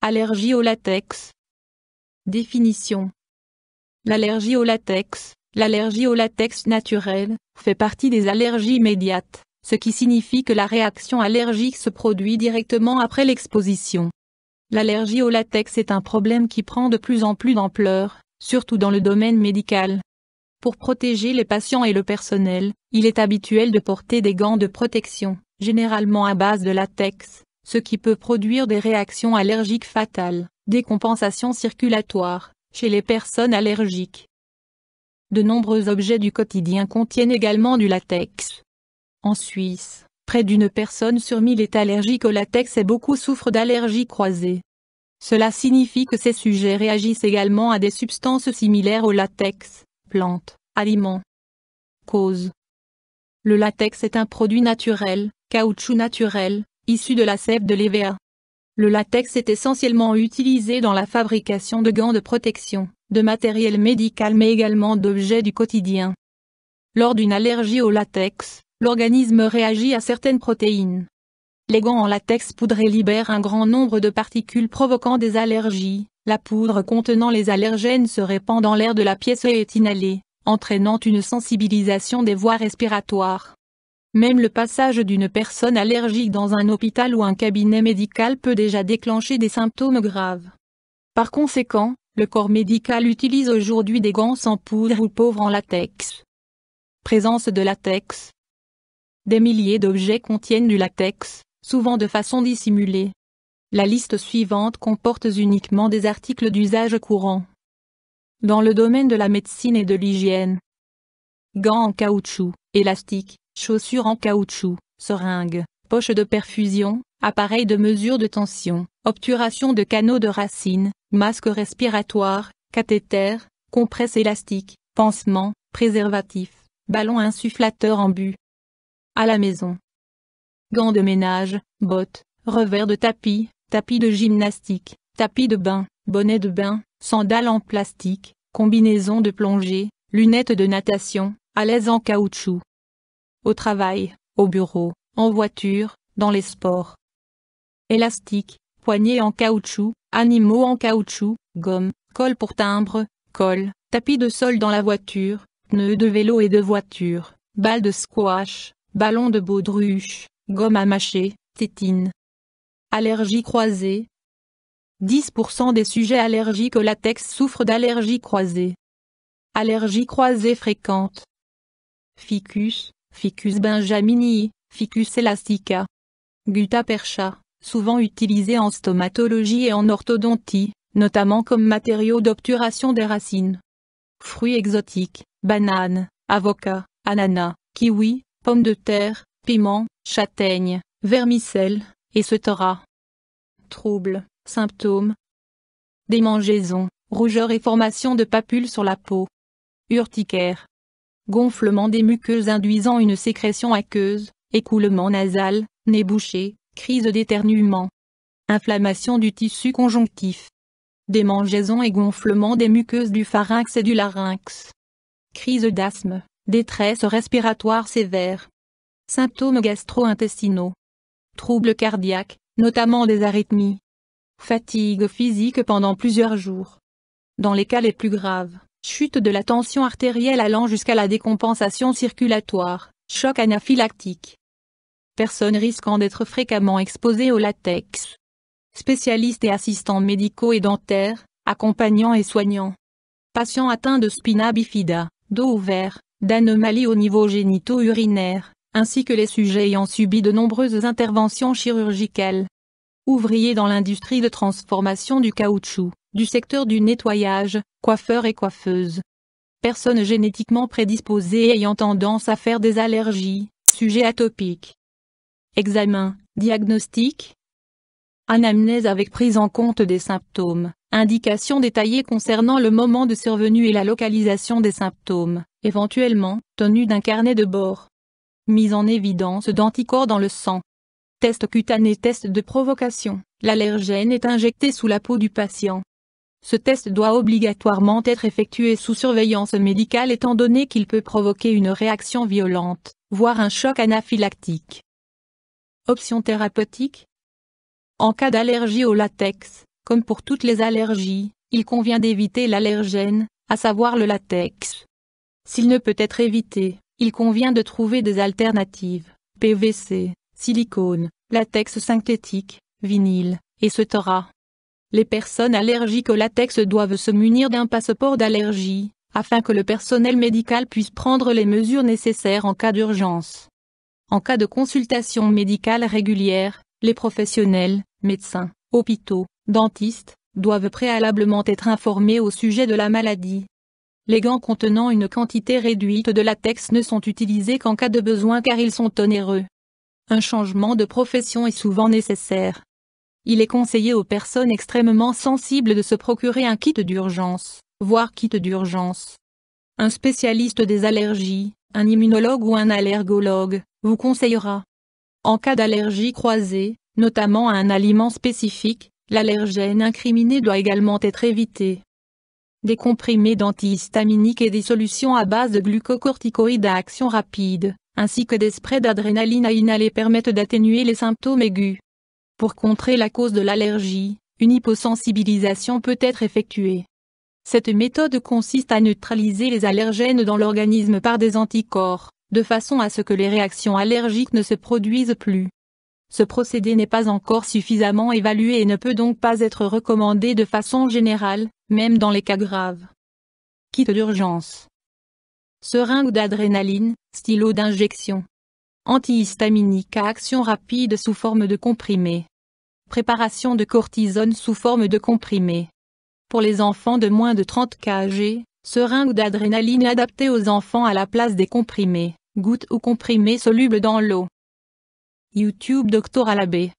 Allergie au latex. Définition. L'allergie au latex naturel, fait partie des allergies immédiates, ce qui signifie que la réaction allergique se produit directement après l'exposition. L'allergie au latex est un problème qui prend de plus en plus d'ampleur, surtout dans le domaine médical. Pour protéger les patients et le personnel, il est habituel de porter des gants de protection, généralement à base de latex, ce qui peut produire des réactions allergiques fatales, décompensation circulatoire, chez les personnes allergiques. De nombreux objets du quotidien contiennent également du latex. En Suisse, près d'une personne sur 1000 est allergique au latex et beaucoup souffrent d'allergies croisées. Cela signifie que ces sujets réagissent également à des substances similaires au latex, plantes, aliments. Cause. Le latex est un produit naturel, caoutchouc naturel, issu de la sève de l'hévéa. Le latex est essentiellement utilisé dans la fabrication de gants de protection, de matériel médical mais également d'objets du quotidien. Lors d'une allergie au latex, l'organisme réagit à certaines protéines. Les gants en latex poudré libèrent un grand nombre de particules provoquant des allergies. La poudre contenant les allergènes se répand dans l'air de la pièce et est inhalée, entraînant une sensibilisation des voies respiratoires. Même le passage d'une personne allergique dans un hôpital ou un cabinet médical peut déjà déclencher des symptômes graves. Par conséquent, le corps médical utilise aujourd'hui des gants sans poudre ou pauvres en latex. Présence de latex. Des milliers d'objets contiennent du latex, souvent de façon dissimulée. La liste suivante comporte uniquement des articles d'usage courant. Dans le domaine de la médecine et de l'hygiène. Gants en caoutchouc, élastiques, chaussures en caoutchouc, seringues, poches de perfusion, appareils de mesure de tension, obturation de canaux de racines, masques respiratoires, cathéters, compresses élastiques, pansements, préservatifs, ballons insufflateurs en but. À la maison. Gants de ménage, bottes, revers de tapis, tapis de gymnastique, tapis de bain, bonnet de bain, sandales en plastique, combinaisons de plongée, lunettes de natation, à l'aise en caoutchouc. Au travail, au bureau, en voiture, dans les sports. Élastique, poignées en caoutchouc, animaux en caoutchouc, gomme, colle pour timbre, colle, tapis de sol dans la voiture, pneus de vélo et de voiture, balles de squash, ballons de baudruche, gomme à mâcher, tétine. Allergie croisée. 10% des sujets allergiques au latex souffrent d'allergies croisées. Allergie croisée fréquente. Ficus, Ficus benjaminii, Ficus elastica. Gutta-percha, souvent utilisé en stomatologie et en orthodontie, notamment comme matériau d'obturation des racines. Fruits exotiques, bananes, avocats, ananas, kiwis, pommes de terre, piments, châtaignes, vermicelles, etc. Troubles, symptômes. Démangeaisons, rougeur et formation de papules sur la peau. Urticaire. Gonflement des muqueuses induisant une sécrétion aqueuse, écoulement nasal, nez bouché, crise d'éternuement. Inflammation du tissu conjonctif. Démangeaisons et gonflement des muqueuses du pharynx et du larynx. Crise d'asthme, détresse respiratoire sévère. Symptômes gastro-intestinaux. Troubles cardiaques, notamment des arythmies. Fatigue physique pendant plusieurs jours. Dans les cas les plus graves, chute de la tension artérielle allant jusqu'à la décompensation circulatoire, choc anaphylactique. Personnes risquant d'être fréquemment exposées au latex. Spécialistes et assistants médicaux et dentaires, accompagnants et soignants. Patients atteints de spina bifida, dos ouvert, d'anomalies au niveau génito-urinaire, ainsi que les sujets ayant subi de nombreuses interventions chirurgicales. Ouvriers dans l'industrie de transformation du caoutchouc, du secteur du nettoyage, coiffeurs et coiffeuses. Personnes génétiquement prédisposées ayant tendance à faire des allergies, sujets atopiques. Examen, diagnostic. Anamnèse avec prise en compte des symptômes, indications détaillées concernant le moment de survenue et la localisation des symptômes, éventuellement, tenue d'un carnet de bord. Mise en évidence d'anticorps dans le sang. Test cutané, test de provocation, l'allergène est injecté sous la peau du patient. Ce test doit obligatoirement être effectué sous surveillance médicale étant donné qu'il peut provoquer une réaction violente, voire un choc anaphylactique. Options thérapeutiques. En cas d'allergie au latex, Comme pour toutes les allergies, il convient d'éviter l'allergène, à savoir le latex. S'il ne peut être évité, il convient de trouver des alternatives, PVC, silicone, latex synthétique, vinyle, etc. Les personnes allergiques au latex doivent se munir d'un passeport d'allergie, afin que le personnel médical puisse prendre les mesures nécessaires en cas d'urgence. En cas de consultation médicale régulière, les professionnels, médecins, hôpitaux, dentistes, doivent préalablement être informés au sujet de la maladie. Les gants contenant une quantité réduite de latex ne sont utilisés qu'en cas de besoin car ils sont onéreux. Un changement de profession est souvent nécessaire. Il est conseillé aux personnes extrêmement sensibles de se procurer un kit d'urgence, voire kit d'urgence. Un spécialiste des allergies, un immunologue ou un allergologue, vous conseillera. En cas d'allergie croisée, notamment à un aliment spécifique, l'allergène incriminé doit également être évité. Des comprimés d'antihistaminiques et des solutions à base de glucocorticoïdes à action rapide, ainsi que des sprays d'adrénaline à inhaler permettent d'atténuer les symptômes aigus. Pour contrer la cause de l'allergie, une hyposensibilisation peut être effectuée. Cette méthode consiste à neutraliser les allergènes dans l'organisme par des anticorps, de façon à ce que les réactions allergiques ne se produisent plus. Ce procédé n'est pas encore suffisamment évalué et ne peut donc pas être recommandé de façon générale, même dans les cas graves. Kit d'urgence. Seringue d'adrénaline, stylo d'injection. Antihistaminique à action rapide sous forme de comprimé. Préparation de cortisone sous forme de comprimé. Pour les enfants de moins de 30 kg, seringue d'adrénaline adaptée aux enfants à la place des comprimés, gouttes ou comprimés solubles dans l'eau. YouTube Dr Alabé.